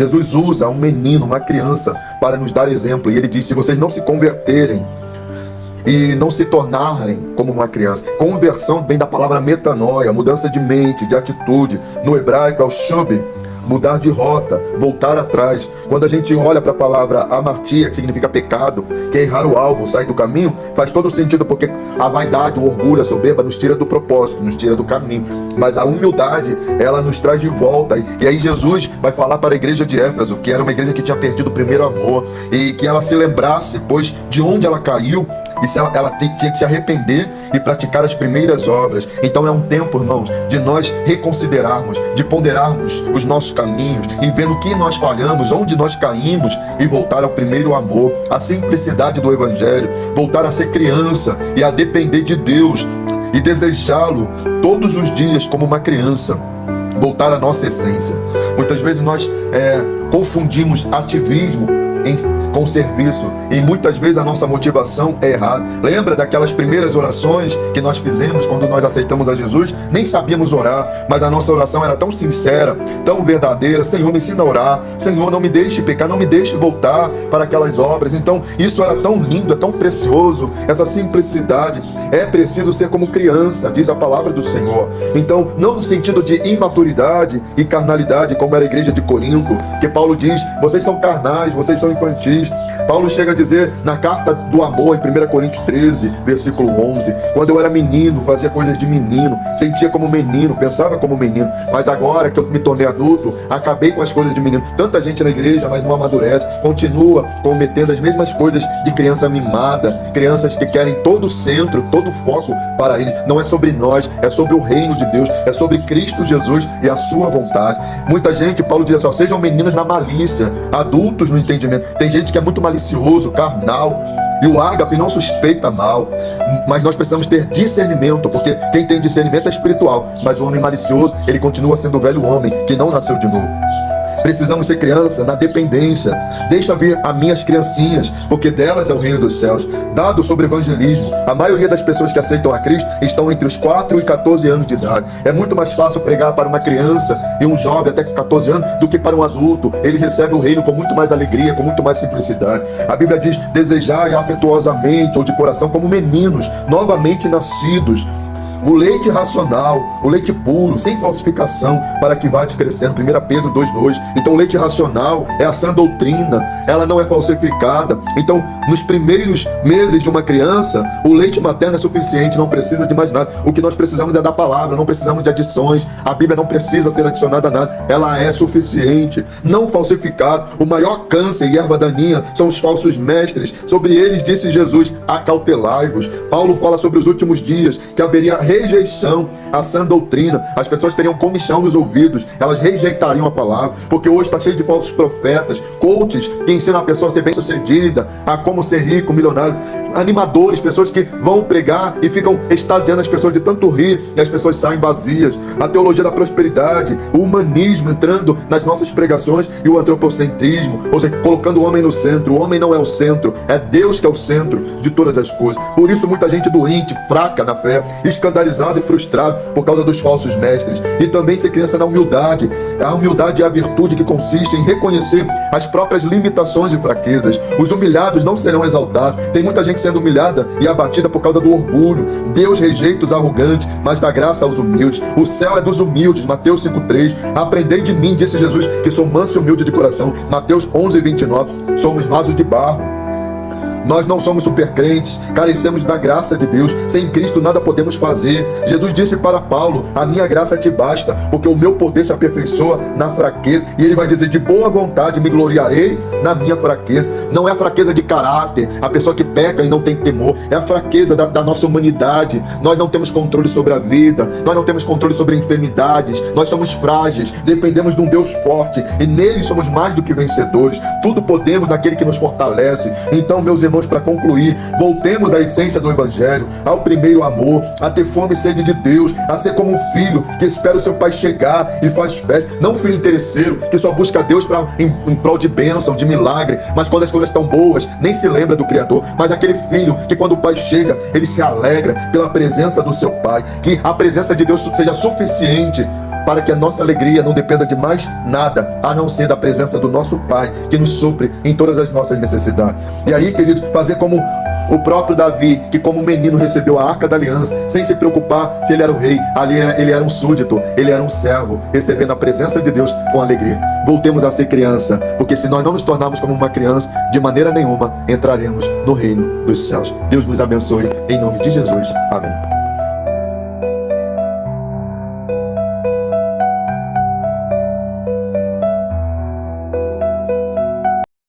Jesus usa um menino, uma criança, para nos dar exemplo. E ele diz: se vocês não se converterem e não se tornarem como uma criança. Conversão vem da palavra metanoia, mudança de mente, de atitude. No hebraico é o shub, mudar de rota, voltar atrás. Quando a gente olha para a palavra amartia, que significa pecado, que é errar o alvo, sair do caminho, faz todo sentido, porque a vaidade, o orgulho, a soberba nos tira do propósito, nos tira do caminho. Mas a humildade, ela nos traz de volta. E aí Jesus vai falar para a igreja de Éfeso, que era uma igreja que tinha perdido o primeiro amor, e que ela se lembrasse, pois, de onde ela caiu, e se ela tinha que se arrepender e praticar as primeiras obras. Então é um tempo, irmãos, de nós reconsiderarmos, de ponderarmos os nossos caminhos e vendo o que nós falhamos, onde nós caímos, e voltar ao primeiro amor, a simplicidade do evangelho, voltar a ser criança e a depender de Deus e desejá-lo todos os dias como uma criança, voltar à nossa essência. Muitas vezes nós confundimos ativismo com serviço, e muitas vezes a nossa motivação é errada. Lembra daquelas primeiras orações que nós fizemos quando nós aceitamos a Jesus? Nem sabíamos orar, mas a nossa oração era tão sincera, tão verdadeira: Senhor, me ensina a orar, Senhor, não me deixe pecar, não me deixe voltar para aquelas obras. Então isso era tão lindo, é tão precioso, essa simplicidade. É preciso ser como criança, diz a palavra do Senhor. Então, não no sentido de imaturidade e carnalidade, como era a igreja de Corinto, que Paulo diz: vocês são carnais, vocês são infantis. Paulo chega a dizer na carta do amor, em 1 Coríntios 13, versículo 11: quando eu era menino, fazia coisas de menino, sentia como menino, pensava como menino, mas agora que eu me tornei adulto, acabei com as coisas de menino. Tanta gente na igreja, mas não amadurece, continua cometendo as mesmas coisas de criança mimada, crianças que querem todo o centro, todo o foco para eles. Não é sobre nós, é sobre o reino de Deus, é sobre Cristo Jesus e a sua vontade. Muita gente, Paulo diz assim: sejam meninos na malícia, adultos no entendimento. Tem gente que é muito malicioso, carnal, e o ágape não suspeita mal. Mas nós precisamos ter discernimento, porque quem tem discernimento é espiritual, mas o homem malicioso, ele continua sendo o velho homem que não nasceu de novo. Precisamos ser criança na dependência. Deixa vir a minhas criancinhas, porque delas é o reino dos céus. Dado sobre evangelismo, a maioria das pessoas que aceitam a Cristo estão entre os 4 e 14 anos de idade. É muito mais fácil pregar para uma criança e um jovem até 14 anos do que para um adulto. Ele recebe o reino com muito mais alegria, com muito mais simplicidade. A Bíblia diz: desejai afetuosamente ou de coração como meninos, novamente nascidos, o leite racional, o leite puro, sem falsificação, para que vá crescendo. 1 Pedro 2,2. Então o leite racional é a sã doutrina, ela não é falsificada. Então, nos primeiros meses de uma criança, o leite materno é suficiente, não precisa de mais nada. O que nós precisamos é da palavra, não precisamos de adições. A Bíblia não precisa ser adicionada a nada, ela é suficiente, não falsificada. O maior câncer e erva daninha são os falsos mestres. Sobre eles disse Jesus: acautelai-vos. Paulo fala sobre os últimos dias, que haveria rejeição à sã doutrina. As pessoas teriam comichão nos ouvidos, elas rejeitariam a palavra, porque hoje está cheio de falsos profetas, coaches que ensinam a pessoa a ser bem sucedida, a como ser rico, milionário, animadores, pessoas que vão pregar e ficam extasiando as pessoas de tanto rir, e as pessoas saem vazias. A teologia da prosperidade, o humanismo entrando nas nossas pregações, e o antropocentrismo, ou seja, colocando o homem no centro. O homem não é o centro, é Deus que é o centro de todas as coisas. Por isso muita gente doente, fraca na fé, escandalizada e frustrado por causa dos falsos mestres. E também ser criança na humildade. A humildade é a virtude que consiste em reconhecer as próprias limitações e fraquezas. Os humilhados não serão exaltados. Tem muita gente sendo humilhada e abatida por causa do orgulho. Deus rejeita os arrogantes, mas dá graça aos humildes. O céu é dos humildes. Mateus 5,3. Aprendei de mim, disse Jesus, que sou manso e humilde de coração. Mateus 11,29. Somos vasos de barro. Nós não somos supercrentes, carecemos da graça de Deus. Sem Cristo nada podemos fazer. Jesus disse para Paulo: a minha graça te basta, porque o meu poder se aperfeiçoa na fraqueza. E ele vai dizer: de boa vontade me gloriarei na minha fraqueza. Não é a fraqueza de caráter, a pessoa que peca e não tem temor. É a fraqueza da nossa humanidade. Nós não temos controle sobre a vida, nós não temos controle sobre enfermidades, nós somos frágeis, dependemos de um Deus forte, e nele somos mais do que vencedores. Tudo podemos naquele que nos fortalece. Então, meus irmãos, para concluir, voltemos à essência do evangelho, ao primeiro amor, a ter fome e sede de Deus, a ser como um filho que espera o seu pai chegar e faz festa, não um filho interesseiro que só busca Deus em prol de bênção, de milagre, mas quando as coisas estão boas, nem se lembra do Criador. Mas aquele filho que quando o pai chega, ele se alegra pela presença do seu pai. Que a presença de Deus seja suficiente para que a nossa alegria não dependa de mais nada, a não ser da presença do nosso Pai, que nos supre em todas as nossas necessidades. E aí, querido, fazer como o próprio Davi, que como menino recebeu a Arca da Aliança, sem se preocupar se ele era o rei, ali ele era um súdito, ele era um servo, recebendo a presença de Deus com alegria. Voltemos a ser criança, porque se nós não nos tornarmos como uma criança, de maneira nenhuma entraremos no reino dos céus. Deus vos abençoe, em nome de Jesus. Amém.